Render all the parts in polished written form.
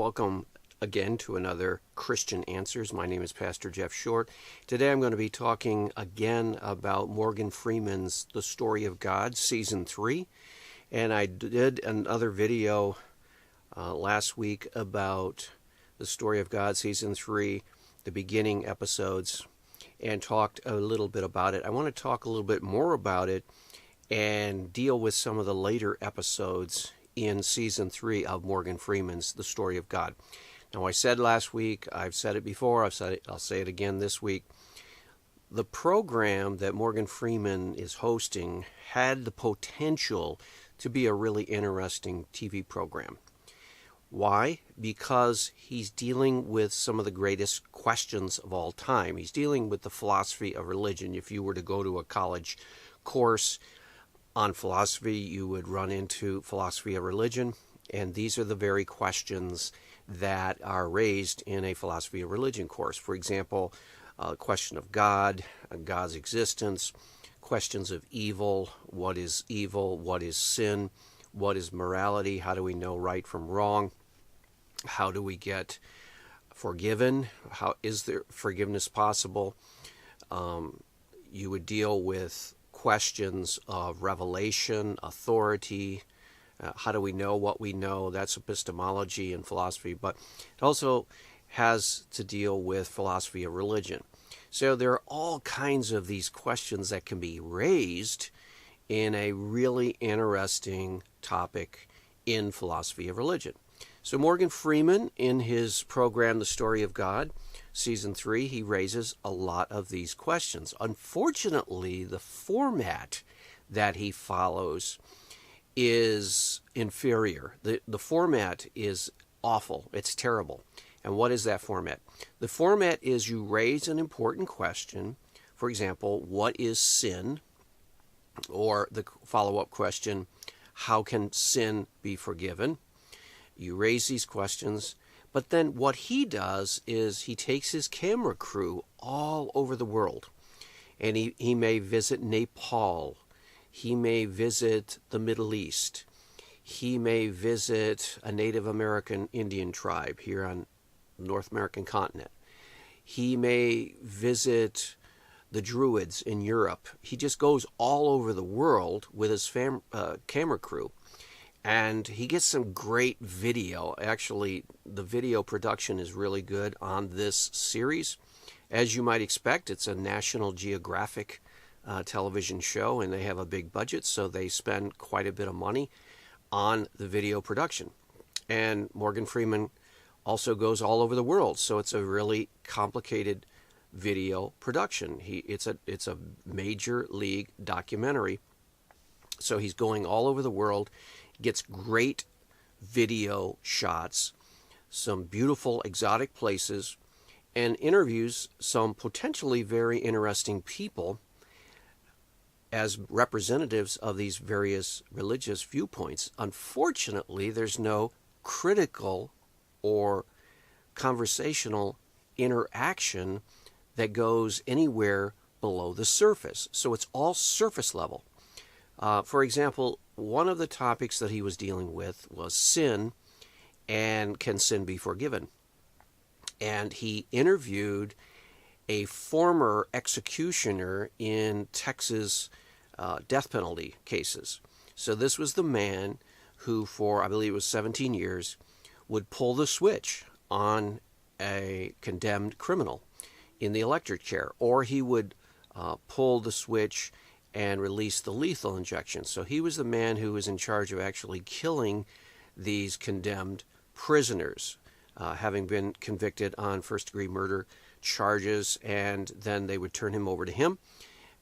Welcome again to another Christian Answers. My name is Pastor Jeff Short. Today I'm going to be talking again about Morgan Freeman's The Story of God, Season 3. And I did another video last week about The Story of God, Season 3, the beginning episodes, and talked a little bit about it. I want to talk a little bit more about it and deal with some of the later episodes in Season 3 of Morgan Freeman's The Story of God. Now, I said last week, I've said it before, I'll say it again this week, the program that Morgan Freeman is hosting had the potential to be a really interesting TV program. Why? Because he's dealing with some of the greatest questions of all time. He's dealing with the philosophy of religion. If you were to go to a college course on philosophy, you would run into philosophy of religion, and these are the very questions that are raised in a philosophy of religion course. For example, question of God, God's existence, questions of evil, what is sin, what is morality, how do we know right from wrong, how do we get forgiven, how is there forgiveness possible. You would deal with questions of revelation, authority, how do we know what we know? That's epistemology and philosophy, but it also has to deal with philosophy of religion. So there are all kinds of these questions that can be raised in a really interesting topic in philosophy of religion. So Morgan Freeman, in his program, The Story of God, Season 3, he raises a lot of these questions. Unfortunately, the format that he follows is inferior. The format is awful. It's terrible. And what is that format? The format is you raise an important question. For example, what is sin? Or the follow-up question, how can sin be forgiven? You raise these questions. But then what he does is he takes his camera crew all over the world. And he may visit Nepal. He may visit the Middle East. He may visit a Native American Indian tribe here on the North American continent. He may visit the Druids in Europe. He just goes all over the world with his camera crew. And he gets some great video. Actually, the video production is really good on this series. As you might expect, it's a National Geographic television show, and they have a big budget, so they spend quite a bit of money on the video production. And Morgan Freeman also goes all over the world, so it's a really complicated video production. It's a major league documentary, so he's going all over the world. Gets great video shots, some beautiful exotic places, and interviews some potentially very interesting people as representatives of these various religious viewpoints. Unfortunately, there's no critical or conversational interaction that goes anywhere below the surface. So it's all surface level. For example, one of the topics that he was dealing with was sin, and can sin be forgiven? And he interviewed a former executioner in Texas death penalty cases. So this was the man who, for I believe it was 17 years, would pull the switch on a condemned criminal in the electric chair, or he would pull the switch and release the lethal injection. So he was the man who was in charge of actually killing these condemned prisoners, having been convicted on first-degree murder charges, and then they would turn him over to him,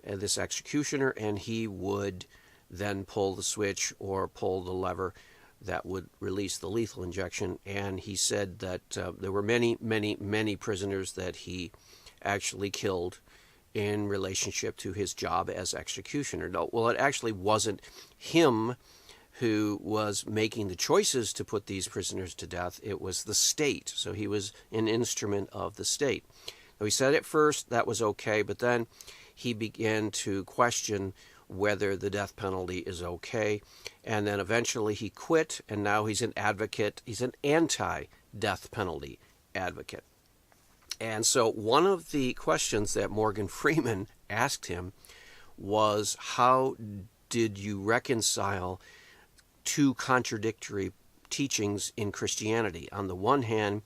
this executioner, and he would then pull the switch or pull the lever that would release the lethal injection. And he said that there were many, many, many prisoners that he actually killed in relationship to his job as executioner. No, well, it actually wasn't him who was making the choices to put these prisoners to death. It was the state. So he was an instrument of the state. Now, he said at first that was okay, but then he began to question whether the death penalty is okay. And then eventually he quit, and now he's an advocate. He's an anti death penalty advocate. And so one of the questions that Morgan Freeman asked him was, how did you reconcile two contradictory teachings in Christianity? On the one hand,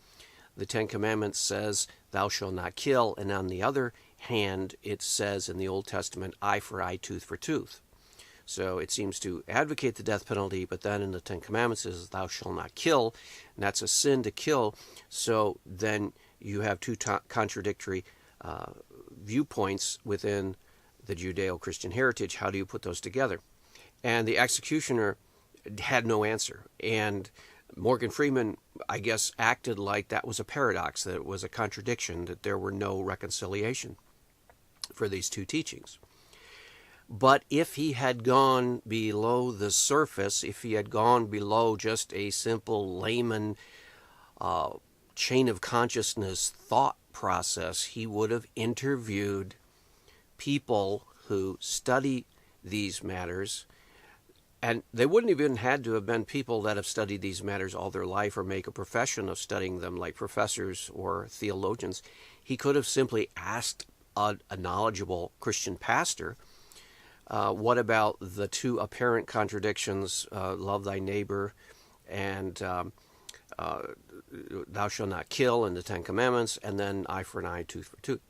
the Ten Commandments says, thou shalt not kill, and on the other hand, it says in the Old Testament, eye for eye, tooth for tooth. So it seems to advocate the death penalty, but then in the Ten Commandments it says, thou shalt not kill, and that's a sin to kill. So then you have two contradictory viewpoints within the Judeo-Christian heritage. How do you put those together? And the executioner had no answer. And Morgan Freeman, I guess, acted like that was a paradox, that it was a contradiction, that there were no reconciliation for these two teachings. But if he had gone below the surface, if he had gone below just a simple layman chain of consciousness thought process, he would have interviewed people who study these matters, and they wouldn't even had to have been people that have studied these matters all their life or make a profession of studying them, like professors or theologians. He could have simply asked a knowledgeable Christian pastor, what about the two apparent contradictions, love thy neighbor and thou shalt not kill in the Ten Commandments, and then eye for an eye, tooth for tooth?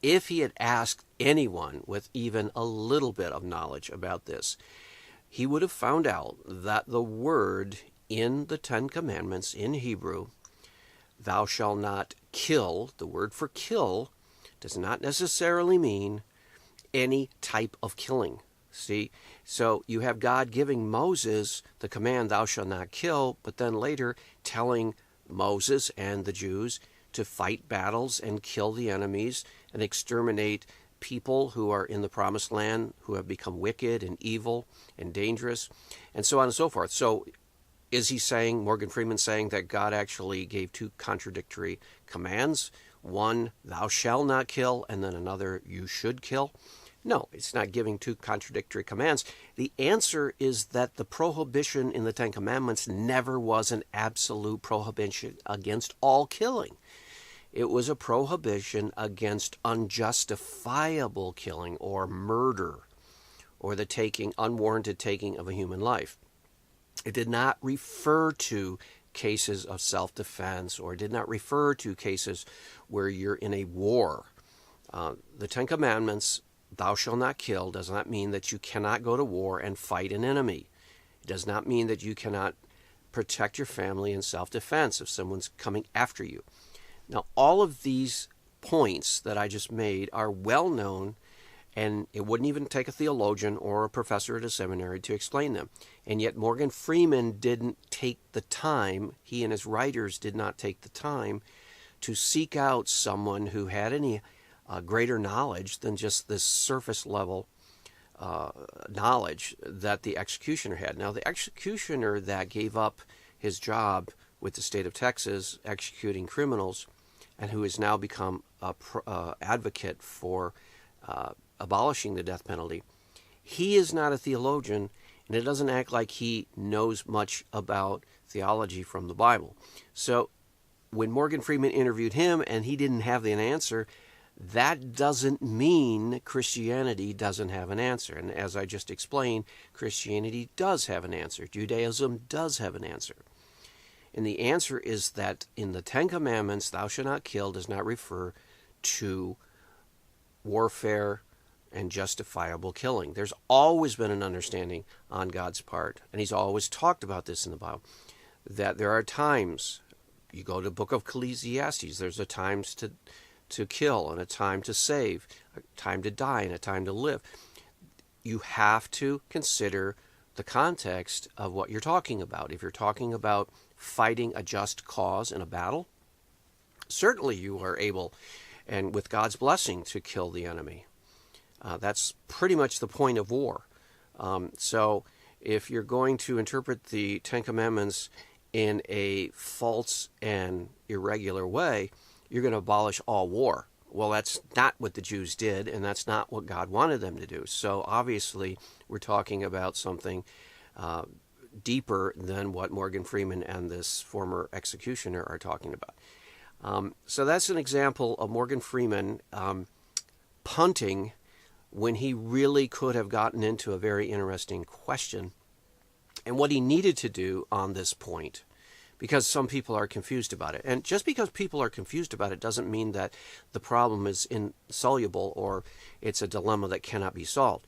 If he had asked anyone with even a little bit of knowledge about this, he would have found out that the word in the Ten Commandments in Hebrew, thou shalt not kill, the word for kill does not necessarily mean any type of killing. See, so you have God giving Moses the command, thou shalt not kill, but then later telling Moses and the Jews to fight battles and kill the enemies and exterminate people who are in the promised land, who have become wicked and evil and dangerous, and so on and so forth. So is he saying, Morgan Freeman saying, that God actually gave two contradictory commands? One, thou shalt not kill, and then another, you should kill? No, it's not giving two contradictory commands. The answer is that the prohibition in the Ten Commandments never was an absolute prohibition against all killing. It was a prohibition against unjustifiable killing or murder or the unwarranted taking of a human life. It did not refer to cases of self-defense, or did not refer to cases where you're in a war. The Ten Commandments, thou shalt not kill, does not mean that you cannot go to war and fight an enemy. It does not mean that you cannot protect your family in self-defense if someone's coming after you. Now, all of these points that I just made are well known, and it wouldn't even take a theologian or a professor at a seminary to explain them. And yet Morgan Freeman didn't take the time, he and his writers did not take the time to seek out someone who had any greater knowledge than just this surface level knowledge that the executioner had. Now, the executioner that gave up his job with the state of Texas executing criminals, and who has now become an advocate for abolishing the death penalty, he is not a theologian, and it doesn't act like he knows much about theology from the Bible. So when Morgan Freeman interviewed him and he didn't have an answer, that doesn't mean Christianity doesn't have an answer. And as I just explained, Christianity does have an answer. Judaism does have an answer. And the answer is that in the Ten Commandments, thou shalt not kill does not refer to warfare and justifiable killing. There's always been an understanding on God's part, and he's always talked about this in the Bible, that there are times, you go to the book of Ecclesiastes, there's a times to kill and a time to save, a time to die and a time to live. You have to consider the context of what you're talking about. If you're talking about fighting a just cause in a battle, certainly you are able, and with God's blessing, to kill the enemy. That's pretty much the point of war. So if you're going to interpret the Ten Commandments in a false and irregular way, you're going to abolish all war. Well, that's not what the Jews did, and that's not what God wanted them to do. So obviously, we're talking about something deeper than what Morgan Freeman and this former executioner are talking about. So that's an example of Morgan Freeman punting when he really could have gotten into a very interesting question. And what he needed to do on this point, because some people are confused about it. And just because people are confused about it doesn't mean that the problem is insoluble or it's a dilemma that cannot be solved.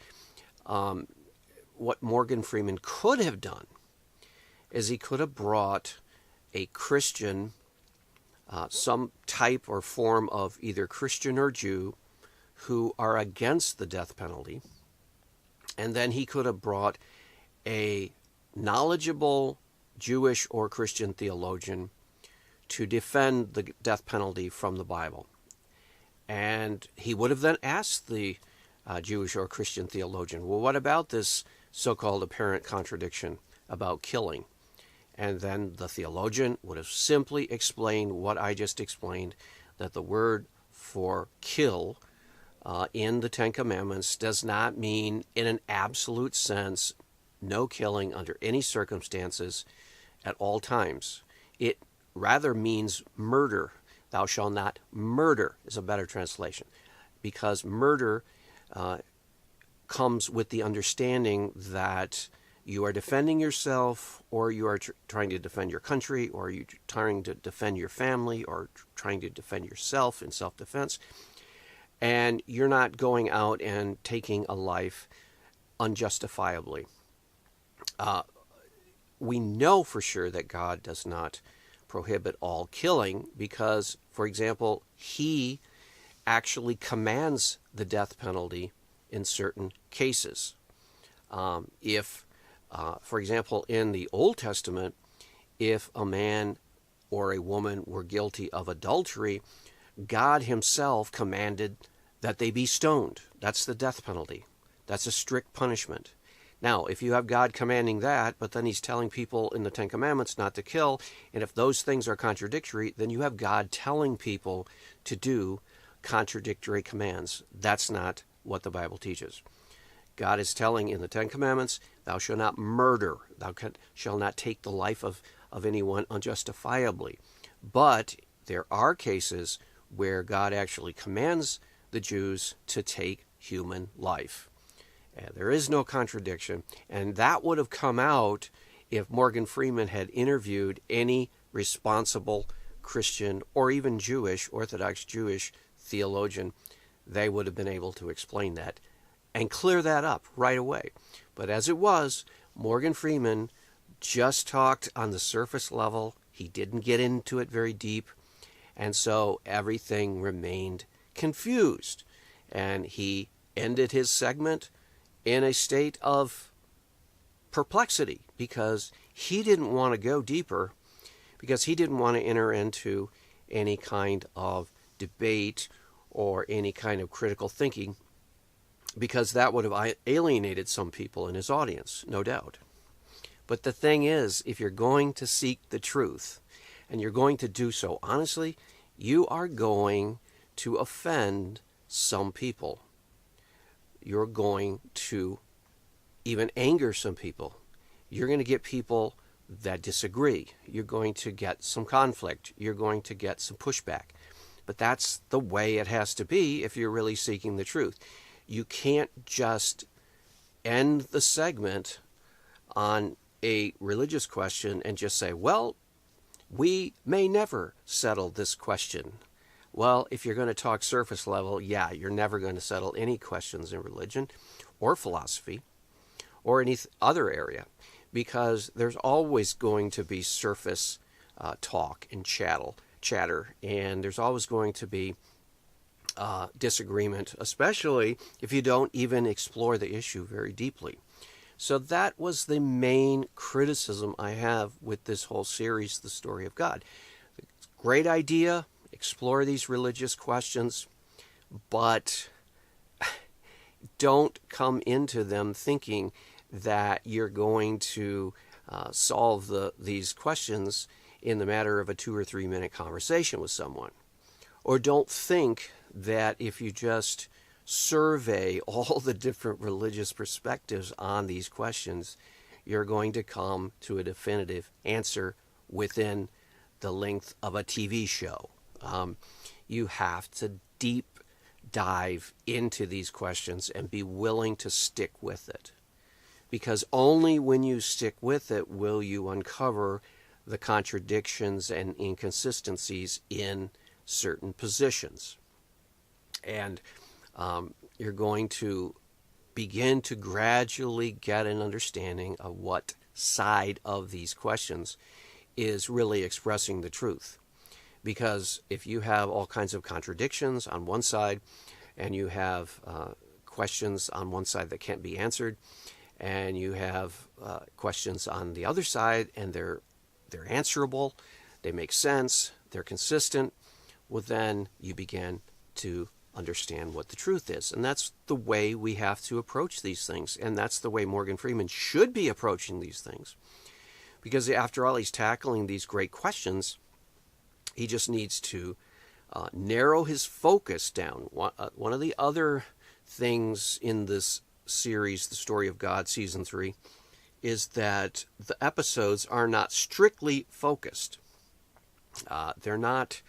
What Morgan Freeman could have done is he could have brought a Christian, some type or form of either Christian or Jew, who are against the death penalty, and then he could have brought a knowledgeable Jewish or Christian theologian to defend the death penalty from the Bible. And he would have then asked the Jewish or Christian theologian, well, what about this so-called apparent contradiction about killing? And then the theologian would have simply explained what I just explained, that the word for kill in the Ten Commandments does not mean in an absolute sense no killing under any circumstances at all times. It rather means murder. Thou shalt not murder is a better translation, because murder comes with the understanding that you are defending yourself, or you are trying to defend your country, or you're trying to defend your family, or trying to defend yourself in self-defense, and you're not going out and taking a life unjustifiably. We know for sure that God does not prohibit all killing because, for example, he actually commands the death penalty in certain cases. For example, in the Old Testament, if a man or a woman were guilty of adultery, God himself commanded that they be stoned. That's the death penalty. That's a strict punishment. Now, if you have God commanding that, but then he's telling people in the Ten Commandments not to kill, and if those things are contradictory, then you have God telling people to do contradictory commands. That's not what the Bible teaches. God is telling in the Ten Commandments, thou shalt not murder, thou shalt not take the life of anyone unjustifiably. But there are cases where God actually commands the Jews to take human life. There is no contradiction, and that would have come out if Morgan Freeman had interviewed any responsible Christian or even Jewish, Orthodox Jewish theologian. They would have been able to explain that and clear that up right away. But as it was, Morgan Freeman just talked on the surface level. He didn't get into it very deep, and so everything remained confused. And he ended his segment in a state of perplexity because he didn't want to go deeper, because he didn't want to enter into any kind of debate or any kind of critical thinking, because that would have alienated some people in his audience, no doubt. But the thing is, if you're going to seek the truth, and you're going to do so honestly, you are going to offend some people. You're going to even anger some people. You're going to get people that disagree. You're going to get some conflict. You're going to get some pushback. But that's the way it has to be if you're really seeking the truth. You can't just end the segment on a religious question and just say, well, we may never settle this question. Well, if you're going to talk surface level, yeah, you're never going to settle any questions in religion or philosophy or any other area, because there's always going to be surface talk and chatter, and there's always going to be disagreement, especially if you don't even explore the issue very deeply. So that was the main criticism I have with this whole series, The Story of God. Great idea, explore these religious questions, but don't come into them thinking that you're going to solve these questions in the matter of a 2 or 3 minute conversation with someone. Or don't think that if you just survey all the different religious perspectives on these questions, you're going to come to a definitive answer within the length of a TV show. You have to deep dive into these questions and be willing to stick with it. Because only when you stick with it will you uncover the contradictions and inconsistencies in certain positions. And you're going to begin to gradually get an understanding of what side of these questions is really expressing the truth. Because if you have all kinds of contradictions on one side, and you have questions on one side that can't be answered, and you have questions on the other side, and they're answerable, they make sense, they're consistent, well, then you begin to understand what the truth is. And that's the way we have to approach these things. And that's the way Morgan Freeman should be approaching these things. Because after all, he's tackling these great questions. He just needs to narrow his focus down. One of the other things in this series, The Story of God, Season 3, is that the episodes are not strictly focused. They're not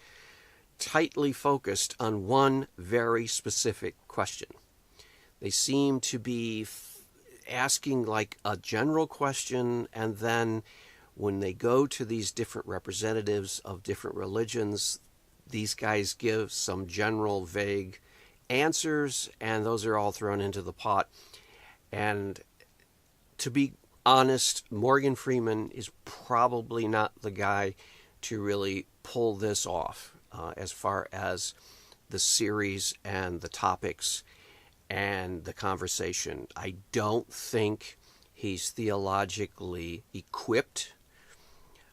tightly focused on one very specific question. They seem to be asking like a general question, and then when they go to these different representatives of different religions, these guys give some general vague answers, and those are all thrown into the pot. And to be honest, Morgan Freeman is probably not the guy to really pull this off as far as the series and the topics and the conversation. I don't think he's theologically equipped.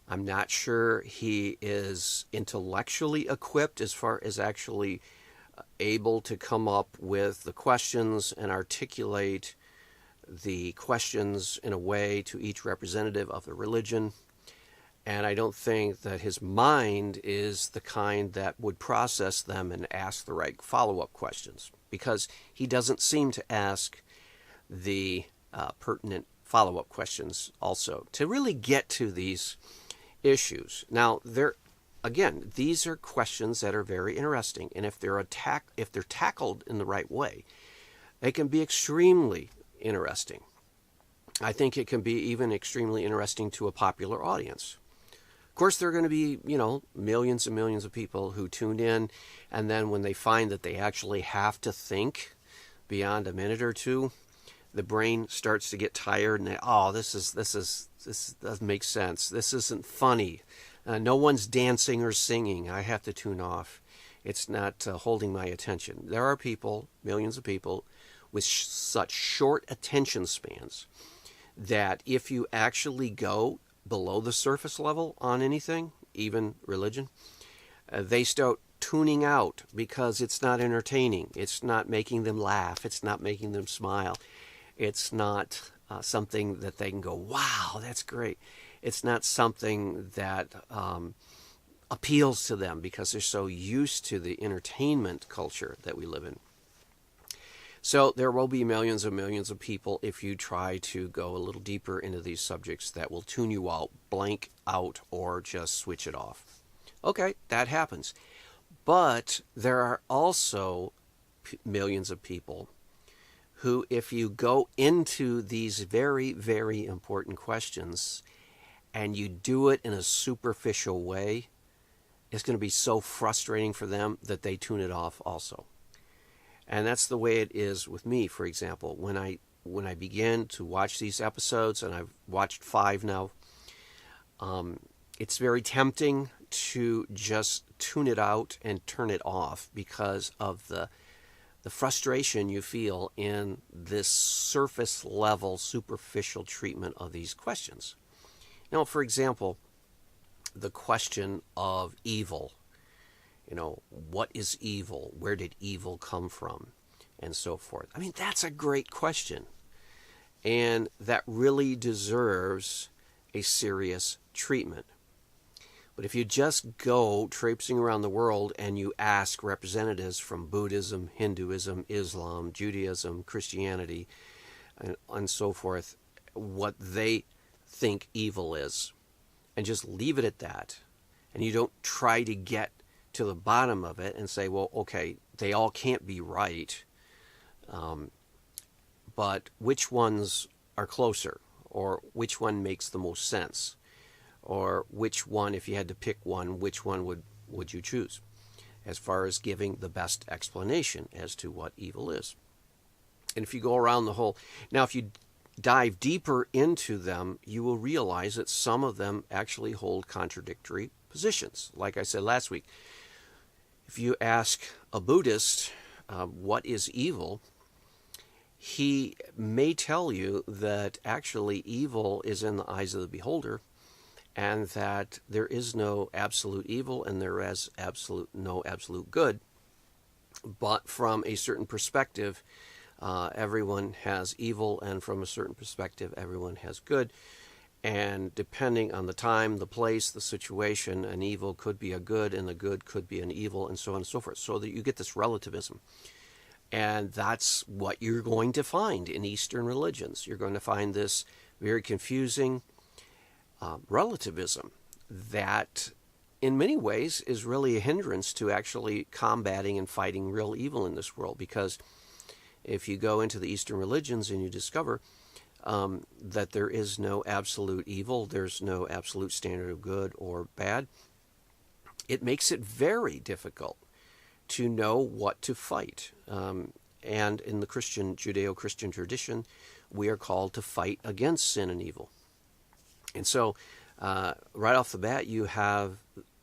I'm not sure he is intellectually equipped as far as actually able to come up with the questions and articulate the questions in a way to each representative of the religion. And I don't think that his mind is the kind that would process them and ask the right follow-up questions, because he doesn't seem to ask the pertinent follow-up questions also to really get to these issues. Now, these are questions that are very interesting, and if they're tackled in the right way, they can be extremely interesting. I think it can be even extremely interesting to a popular audience. Of course, there are going to be, millions and millions of people who tune in, and then when they find that they actually have to think beyond a minute or two, the brain starts to get tired, and this doesn't make sense. This isn't funny. No one's dancing or singing. I have to tune off. It's not holding my attention. There are people, millions of people, with such short attention spans that if you actually go below the surface level on anything, even religion, they start tuning out because it's not entertaining. It's not making them laugh. It's not making them smile. It's not something that they can go, wow, that's great. It's not something that appeals to them because they're so used to the entertainment culture that we live in. So there will be millions and millions of people, if you try to go a little deeper into these subjects, that will tune you out, blank out, or just switch it off. Okay, that happens. But there are also millions of people who, if you go into these very, very important questions and you do it in a superficial way, it's going to be so frustrating for them that they tune it off also. And that's the way it is with me, for example. When I begin to watch these episodes, and I've watched 5 now, it's very tempting to just tune it out and turn it off because of the frustration you feel in this surface level, superficial treatment of these questions. Now, for example, the question of evil. What is evil? Where did evil come from? And so forth. I mean, that's a great question. And that really deserves a serious treatment. But if you just go traipsing around the world and you ask representatives from Buddhism, Hinduism, Islam, Judaism, Christianity, and so forth, what they think evil is, and just leave it at that, and you don't try to get to the bottom of it and say, well, okay, they all can't be right, but which ones are closer, or which one makes the most sense, or which one, if you had to pick one, which one would you choose, as far as giving the best explanation as to what evil is. And if you go around the whole, now if you dive deeper into them, you will realize that some of them actually hold contradictory positions. Like I said last week, if you ask a Buddhist what is evil, he may tell you that actually evil is in the eyes of the beholder, and that there is no absolute evil and there is no absolute good. But from a certain perspective, everyone has evil, and from a certain perspective, everyone has good. And depending on the time, the place, the situation, an evil could be a good, and a good could be an evil, and so on and so forth. So that you get this relativism. And that's what you're going to find in Eastern religions. You're going to find this very confusing relativism that in many ways is really a hindrance to actually combating and fighting real evil in this world. Because if you go into the Eastern religions and you discover that there is no absolute evil, there's no absolute standard of good or bad, it makes it very difficult to know what to fight. And in the Judeo-Christian tradition, we are called to fight against sin and evil. And so, right off the bat, you have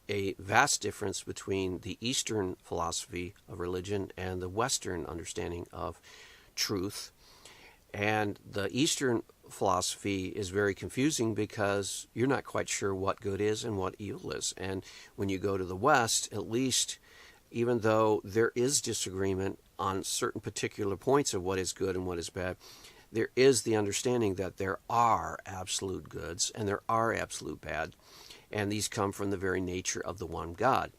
a vast difference between the Eastern philosophy of religion and the Western understanding of truth. And the Eastern philosophy is very confusing because you're not quite sure what good is and what evil is. And when you go to the West, at least, even though there is disagreement on certain particular points of what is good and what is bad, there is the understanding that there are absolute goods and there are absolute bad, and these come from the very nature of the one God.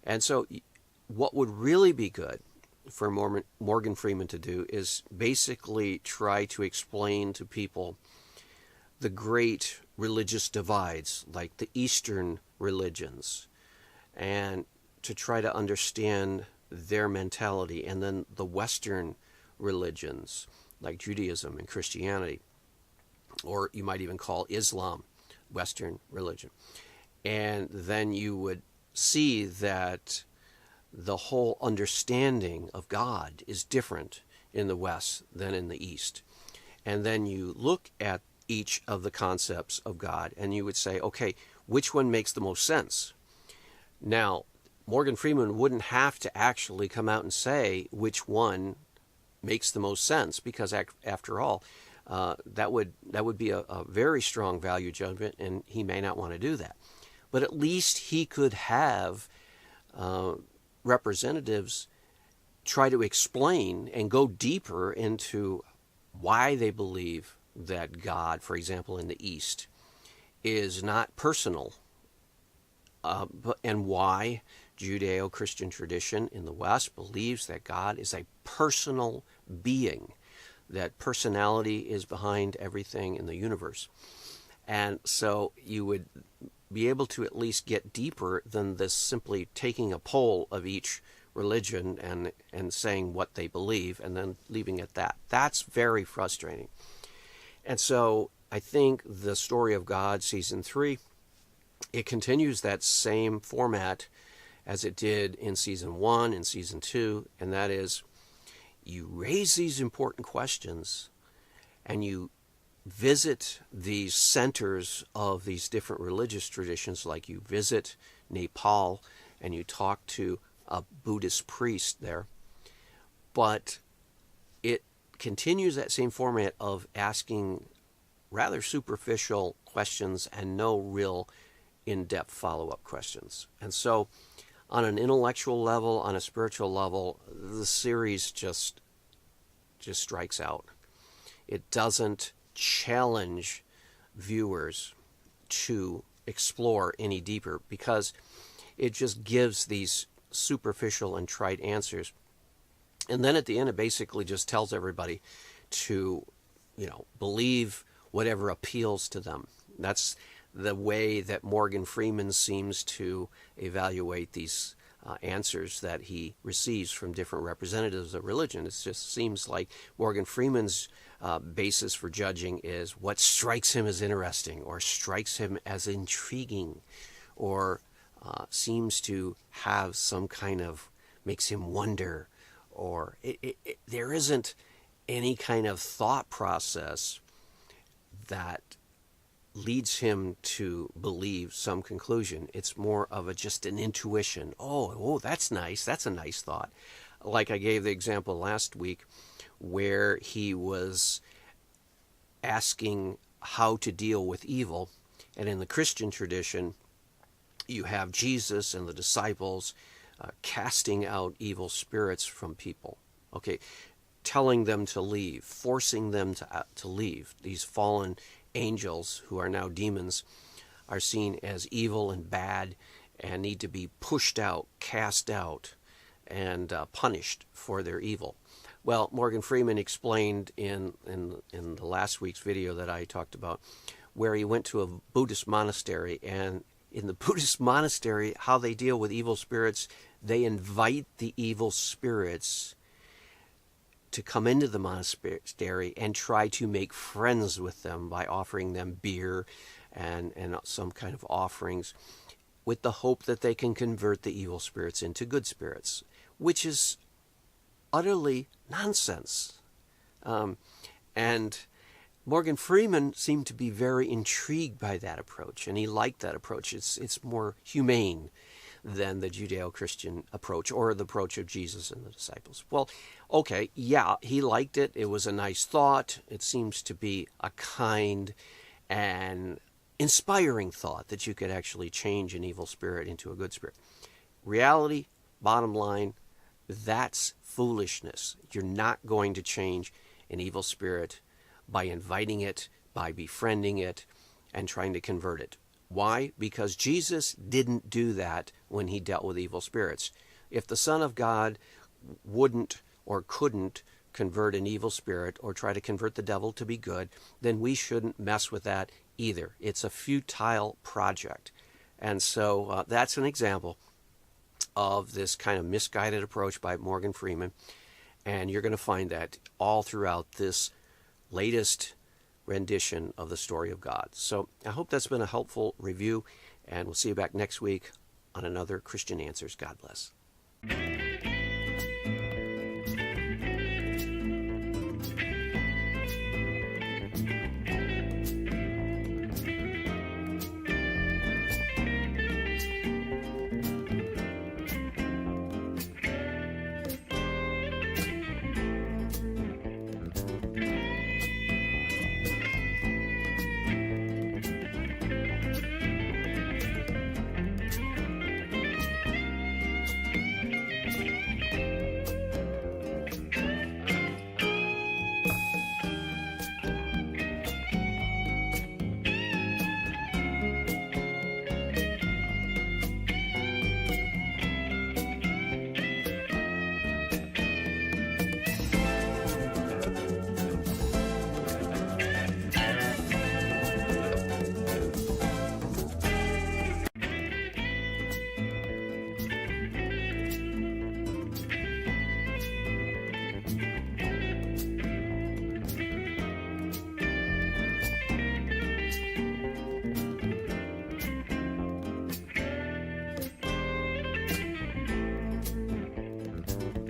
And so what would really be good for Morgan Freeman to do is basically try to explain to people the great religious divides, like the Eastern religions, and to try to understand their mentality, and then the Western religions, like Judaism and Christianity, or you might even call Islam Western religion. And then you would see that the whole understanding of God is different in the West than in the East. And then you look at each of the concepts of God and you would say, okay, which one makes the most sense? Now, Morgan Freeman wouldn't have to actually come out and say which one makes the most sense, because after all, that would be a very strong value judgment, and he may not want to do that. But at least he could have representatives try to explain and go deeper into why they believe that God, for example, in the East, is not personal, and why Judeo-Christian tradition in the West believes that God is a personal being, that personality is behind everything in the universe. And so you would be able to at least get deeper than this simply taking a poll of each religion and saying what they believe and then leaving it at that. That's very frustrating. And so I think the Story of God, Season 3, it continues that same format as it did in Season 1 and Season 2, and that is you raise these important questions and you visit these centers of these different religious traditions, like you visit Nepal and you talk to a Buddhist priest there. But it continues that same format of asking rather superficial questions and no real in-depth follow-up questions. And so on an intellectual level, on a spiritual level, the series just strikes out. It doesn't challenge viewers to explore any deeper, because it just gives these superficial and trite answers. And then at the end, it basically just tells everybody to, believe whatever appeals to them. That's the way that Morgan Freeman seems to evaluate these answers that he receives from different representatives of religion. It just seems like Morgan Freeman's basis for judging is what strikes him as interesting or strikes him as intriguing or seems to have some kind of, makes him wonder, or there isn't any kind of thought process that leads him to believe some conclusion. It's more of just an intuition. Oh, that's nice. That's a nice thought. Like I gave the example last week where he was asking how to deal with evil. And in the Christian tradition, you have Jesus and the disciples casting out evil spirits from people. Okay, telling them to leave, forcing them to leave. These fallen angels, who are now demons, are seen as evil and bad and need to be pushed out, cast out, and punished for their evil. Well, Morgan Freeman explained in the last week's video that I talked about, where he went to a Buddhist monastery, and in the Buddhist monastery, how they deal with evil spirits, they invite the evil spirits to come into the monastery and try to make friends with them by offering them beer and some kind of offerings, with the hope that they can convert the evil spirits into good spirits, which is utterly nonsense. And Morgan Freeman seemed to be very intrigued by that approach, and he liked that approach. It's more humane than the Judeo-Christian approach or the approach of Jesus and the disciples. Well, okay, yeah, he liked it. It was a nice thought. It seems to be a kind and inspiring thought that you could actually change an evil spirit into a good spirit. Reality, bottom line, that's foolishness. You're not going to change an evil spirit by inviting it, by befriending it, and trying to convert it. Why? Because Jesus didn't do that when he dealt with evil spirits. If the Son of God wouldn't or couldn't convert an evil spirit or try to convert the devil to be good, then we shouldn't mess with that either. It's a futile project. And so that's an example of this kind of misguided approach by Morgan Freeman. And you're going to find that all throughout this latest rendition of the story of God. So I hope that's been a helpful review, and we'll see you back next week on another Christian Answers. God bless.